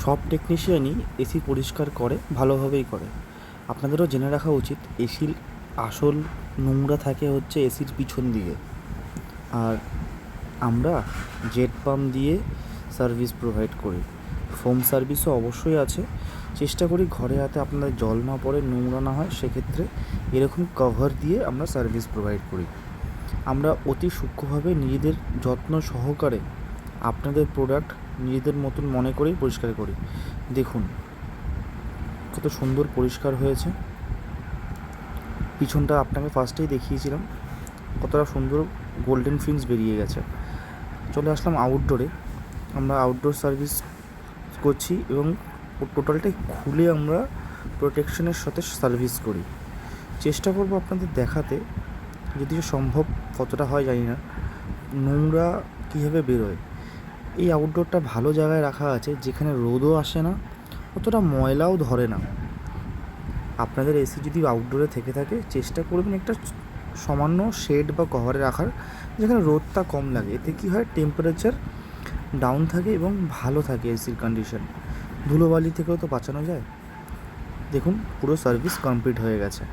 সব টেকনিশিয়ানই এসি পরিষ্কার করে, ভালোভাবেই করে। আপনাদেরও জেনে রাখা উচিত এসির আসল নোংরা থাকে হচ্ছে এসির পিছন দিকে। আর আমরা জেট পাম্প দিয়ে সার্ভিস প্রোভাইড করি। ফোম সার্ভিসও অবশ্যই আছে। চেষ্টা করি ঘরে যাতে আপনাদের জল না পড়ে, নোংরা না হয়, সেক্ষেত্রে এরকম কভার দিয়ে আমরা সার্ভিস প্রোভাইড করি। আমরা অতি সূক্ষ্মভাবে নিজেদের যত্ন সহকারে আপনাদের প্রোডাক্ট নিজেদের মতন মনে করেই পরিষ্কার করি। দেখুন কত সুন্দর পরিষ্কার হয়েছে। পিছনটা আপনাকে ফার্স্টেই দেখিয়েছিলাম, কতটা সুন্দর গোল্ডেন ফিন্স বেরিয়ে গেছে। চলে আসলাম আউটডোরে। আমরা আউটডোর সার্ভিস করছি এবং টোটালটাই খুলে আমরা প্রোটেকশনের সাথে সার্ভিস করি। চেষ্টা করব আপনাদের দেখাতে, যদিও সম্ভব কতটা হয় জানি না, নোংরা কীভাবে বেরোয়। এই আউটডোরটা ভালো জায়গায় রাখা আছে, যেখানে রোদও আসে না, অতটা ময়লাও ধরে না। আপনাদের এসি যদি আউটডোরে থেকে থাকে, চেষ্টা করবেন একটা সামান্য শেড বা কভারে রাখার, যেখানে রোদটা কম লাগে। এতে কী হয়, টেম্পারেচার ডাউন থাকে এবং ভালো থাকে এসির কন্ডিশন। ধুলোবালি থেকেও তো বাঁচানো যায়। দেখুন পুরো সার্ভিস কমপ্লিট হয়ে গেছে।